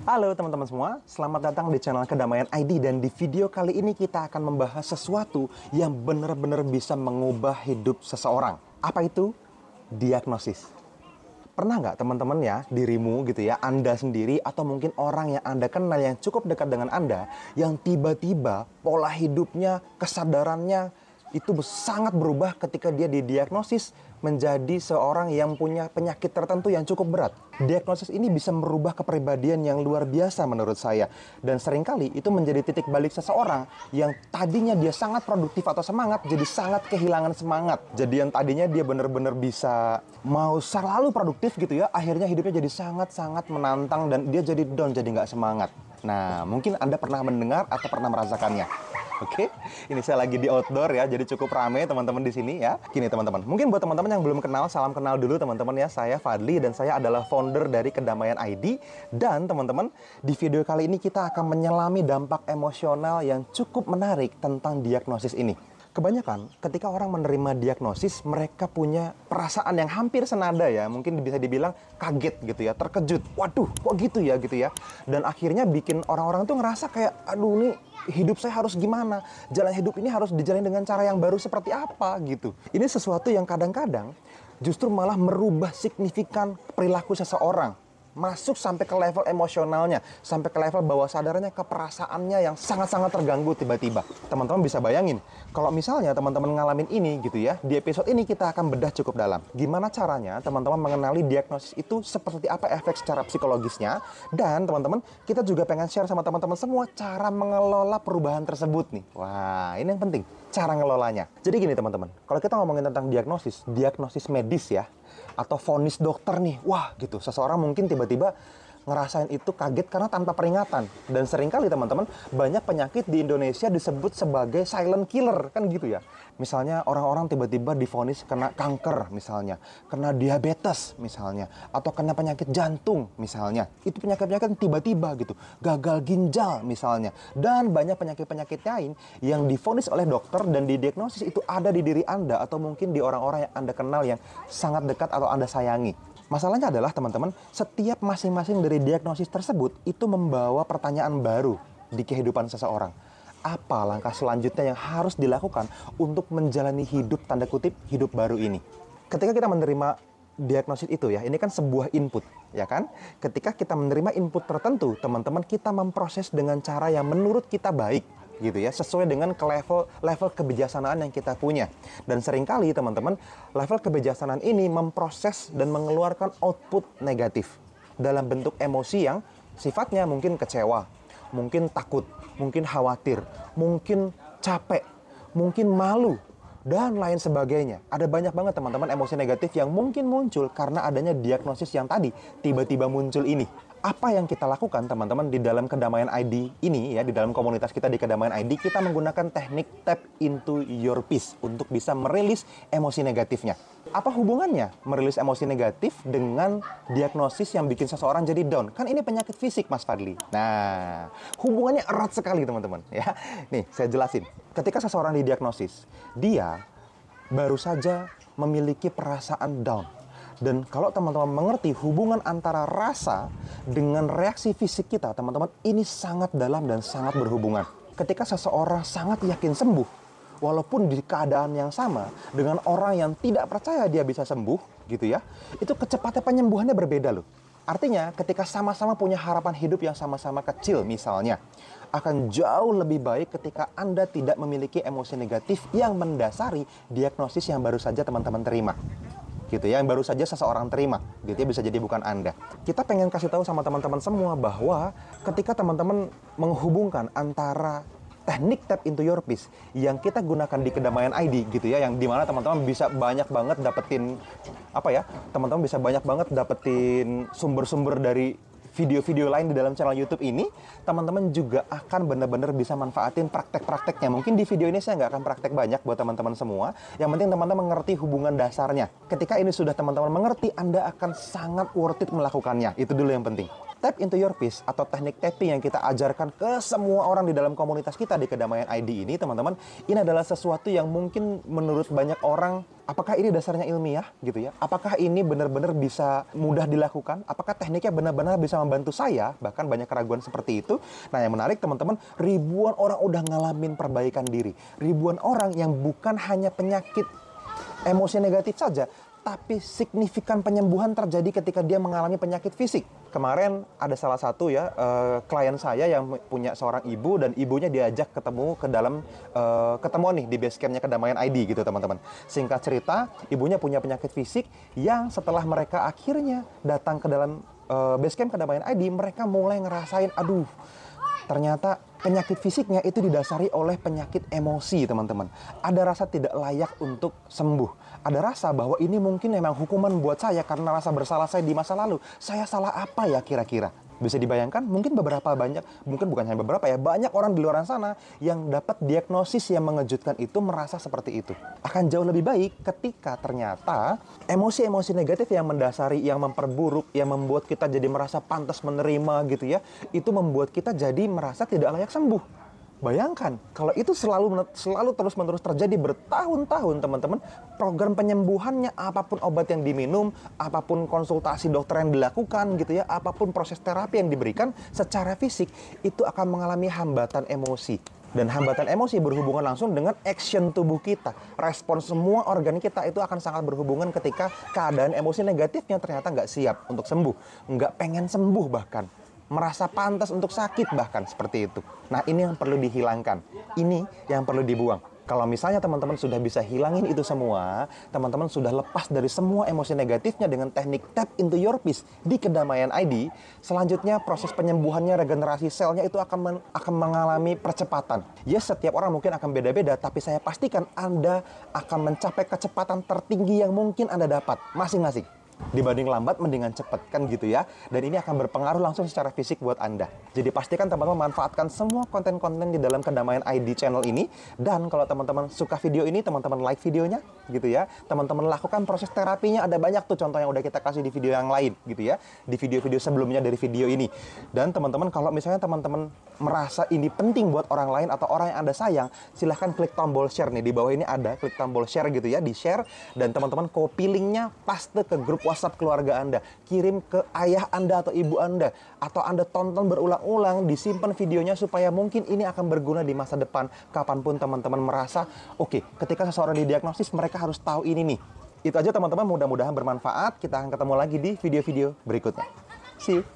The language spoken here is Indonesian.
Halo teman-teman semua, selamat datang di channel Kedamaian ID. Dan di video kali ini kita akan membahas sesuatu yang benar-benar bisa mengubah hidup seseorang. Apa itu? Diagnosis. Pernah nggak teman-teman ya, dirimu gitu ya, Anda sendiri atau mungkin orang yang Anda kenal yang cukup dekat dengan Anda, yang tiba-tiba pola hidupnya, kesadarannya itu sangat berubah ketika dia didiagnosis menjadi seorang yang punya penyakit tertentu yang cukup berat. Diagnosis ini bisa merubah kepribadian yang luar biasa menurut saya. Dan seringkali itu menjadi titik balik seseorang yang tadinya dia sangat produktif atau semangat, jadi sangat kehilangan semangat. Jadi yang tadinya dia benar-benar bisa mau selalu produktif gitu ya, akhirnya hidupnya jadi sangat-sangat menantang dan dia jadi down, jadi nggak semangat. Nah, mungkin Anda pernah mendengar atau pernah merasakannya. Oke, ini saya lagi di outdoor ya, jadi cukup rame teman-teman di sini ya. Gini teman-teman, mungkin buat teman-teman yang belum kenal, salam kenal dulu teman-teman ya. Saya Fadli dan saya adalah founder dari Kedamaian ID. Dan teman-teman, di video kali ini kita akan menyelami dampak emosional yang cukup menarik tentang diagnosis ini. Kebanyakan ketika orang menerima diagnosis, mereka punya perasaan yang hampir senada ya. Mungkin bisa dibilang kaget gitu ya, terkejut. Waduh, kok gitu ya gitu ya. Dan akhirnya bikin orang-orang tuh ngerasa kayak, aduh nih hidup saya harus gimana? Jalan hidup ini harus dijalani dengan cara yang baru seperti apa gitu. Ini sesuatu yang kadang-kadang justru malah merubah signifikan perilaku seseorang. Masuk sampai ke level emosionalnya, sampai ke level bawah sadarnya, ke perasaannya yang sangat-sangat terganggu tiba-tiba. Teman-teman bisa bayangin, kalau misalnya teman-teman ngalamin ini gitu ya, di episode ini kita akan bedah cukup dalam. Gimana caranya teman-teman mengenali diagnosis itu, seperti apa efek secara psikologisnya, dan teman-teman, kita juga pengen share sama teman-teman semua cara mengelola perubahan tersebut nih. Wah, ini yang penting, cara ngelolanya. Jadi gini teman-teman, kalau kita ngomongin tentang diagnosis medis ya, atau vonis dokter nih, wah gitu, seseorang mungkin tiba-tiba ngerasain itu kaget karena tanpa peringatan. Dan seringkali teman-teman, banyak penyakit di Indonesia disebut sebagai silent killer, kan gitu ya. Misalnya orang-orang tiba-tiba divonis kena kanker misalnya, kena diabetes misalnya, atau kena penyakit jantung misalnya. Itu penyakit-penyakit tiba-tiba gitu, gagal ginjal misalnya. Dan banyak penyakit-penyakit lain yang divonis oleh dokter dan didiagnosis itu ada di diri Anda atau mungkin di orang-orang yang Anda kenal yang sangat dekat atau Anda sayangi. Masalahnya adalah teman-teman, setiap masing-masing dari diagnosis tersebut itu membawa pertanyaan baru di kehidupan seseorang. Apa langkah selanjutnya yang harus dilakukan untuk menjalani hidup, tanda kutip, hidup baru ini? Ketika kita menerima diagnosis itu ya, ini kan sebuah input, ya kan? Ketika kita menerima input tertentu, teman-teman, kita memproses dengan cara yang menurut kita baik, gitu ya, sesuai dengan ke level kebijaksanaan yang kita punya. Dan seringkali teman-teman, level kebijaksanaan ini memproses dan mengeluarkan output negatif dalam bentuk emosi yang sifatnya mungkin kecewa, mungkin takut, mungkin khawatir, mungkin capek, mungkin malu, dan lain sebagainya. Ada banyak banget teman-teman emosi negatif yang mungkin muncul karena adanya diagnosis yang tadi tiba-tiba muncul ini. Apa yang kita lakukan teman-teman di dalam Kedamaian ID ini ya, di dalam komunitas kita di Kedamaian ID, kita menggunakan teknik tap into your peace untuk bisa merilis emosi negatifnya. Apa hubungannya merilis emosi negatif dengan diagnosis yang bikin seseorang jadi down? Kan ini penyakit fisik, Mas Fadli. Nah, hubungannya erat sekali teman-teman ya. Nih, saya jelasin. Ketika seseorang didiagnosis, dia baru saja memiliki perasaan down. Dan kalau teman-teman mengerti hubungan antara rasa dengan reaksi fisik kita, teman-teman, ini sangat dalam dan sangat berhubungan. Ketika seseorang sangat yakin sembuh, walaupun di keadaan yang sama dengan orang yang tidak percaya dia bisa sembuh, gitu ya, itu kecepatan penyembuhannya berbeda loh. Artinya, ketika sama-sama punya harapan hidup yang sama-sama kecil misalnya, akan jauh lebih baik ketika Anda tidak memiliki emosi negatif yang mendasari diagnosis yang baru saja teman-teman terima. Gitu ya, yang baru saja seseorang terima, gitu ya, bisa jadi bukan Anda. Kita pengen kasih tahu sama teman-teman semua bahwa ketika teman-teman menghubungkan antara teknik tap into your peace yang kita gunakan di Kedamaian ID gitu ya, yang dimana teman-teman bisa banyak banget dapetin apa ya, teman-teman bisa banyak banget dapetin sumber-sumber dari video-video lain di dalam channel YouTube ini, teman-teman juga akan benar-benar bisa manfaatin praktek-prakteknya. Mungkin di video ini saya nggak akan praktek banyak buat teman-teman semua. Yang penting teman-teman mengerti hubungan dasarnya. Ketika ini sudah teman-teman mengerti, Anda akan sangat worth it melakukannya. Itu dulu yang penting. tap into your peace atau teknik tapping yang kita ajarkan ke semua orang di dalam komunitas kita di Kedamaian ID ini, teman-teman, ini adalah sesuatu yang mungkin menurut banyak orang, apakah ini dasarnya ilmiah gitu ya? Apakah ini benar-benar bisa mudah dilakukan? Apakah tekniknya benar-benar bisa membantu saya? Bahkan banyak keraguan seperti itu. Nah, yang menarik teman-teman, ribuan orang udah ngalamin perbaikan diri. Ribuan orang yang bukan hanya penyakit emosi negatif saja, tapi signifikan penyembuhan terjadi ketika dia mengalami penyakit fisik. Kemarin ada salah satu ya klien saya yang punya seorang ibu, dan ibunya diajak ketemu ke dalam ketemuan nih di base campnya Kedamaian ID gitu teman-teman. Singkat cerita, ibunya punya penyakit fisik yang setelah mereka akhirnya datang ke dalam base camp Kedamaian ID, mereka mulai ngerasain, aduh, ternyata penyakit fisiknya itu didasari oleh penyakit emosi, teman-teman. Ada rasa tidak layak untuk sembuh. Ada rasa bahwa ini mungkin memang hukuman buat saya karena rasa bersalah saya di masa lalu. Saya salah apa ya kira-kira? Bisa dibayangkan, mungkin bukan hanya beberapa ya, banyak orang di luar sana yang dapat diagnosis yang mengejutkan itu merasa seperti itu. Akan jauh lebih baik ketika ternyata emosi-emosi negatif yang mendasari, yang memperburuk, yang membuat kita jadi merasa pantas menerima gitu ya, itu membuat kita jadi merasa tidak layak sembuh. Bayangkan, kalau itu selalu terus-menerus terjadi bertahun-tahun, teman-teman, program penyembuhannya, apapun obat yang diminum, apapun konsultasi dokter yang dilakukan gitu ya, apapun proses terapi yang diberikan secara fisik, itu akan mengalami hambatan emosi. Dan hambatan emosi berhubungan langsung dengan action tubuh kita. Respon semua organ kita itu akan sangat berhubungan ketika keadaan emosi negatifnya ternyata nggak siap untuk sembuh. Nggak pengen sembuh bahkan. Merasa pantas untuk sakit bahkan seperti itu. Nah, ini yang perlu dihilangkan. Ini yang perlu dibuang. Kalau misalnya teman-teman sudah bisa hilangin itu semua, teman-teman sudah lepas dari semua emosi negatifnya dengan teknik tap into your peace di Kedamaian ID, selanjutnya proses penyembuhannya, regenerasi selnya itu akan mengalami percepatan. Yes, setiap orang mungkin akan beda-beda, tapi saya pastikan Anda akan mencapai kecepatan tertinggi yang mungkin Anda dapat masing-masing. Dibanding lambat, mendingan cepat, kan gitu ya. Dan ini akan berpengaruh langsung secara fisik buat Anda. Jadi pastikan teman-teman manfaatkan semua konten-konten di dalam Kedamaian ID channel ini. Dan kalau teman-teman suka video ini, teman-teman like videonya gitu ya. Teman-teman lakukan proses terapinya, ada banyak tuh contoh yang udah kita kasih di video yang lain gitu ya. Di video-video sebelumnya dari video ini. Dan teman-teman, kalau misalnya teman-teman merasa ini penting buat orang lain atau orang yang Anda sayang, silahkan klik tombol share nih. Di bawah ini ada klik tombol share gitu ya, di share. Dan teman-teman copy linknya, paste ke grup WhatsApp keluarga Anda, kirim ke ayah Anda atau ibu Anda, atau Anda tonton berulang-ulang, disimpan videonya supaya mungkin ini akan berguna di masa depan, kapanpun teman-teman merasa, oke, ketika seseorang didiagnosis, mereka harus tahu ini nih. Itu aja teman-teman, mudah-mudahan bermanfaat. Kita akan ketemu lagi di video-video berikutnya. See you!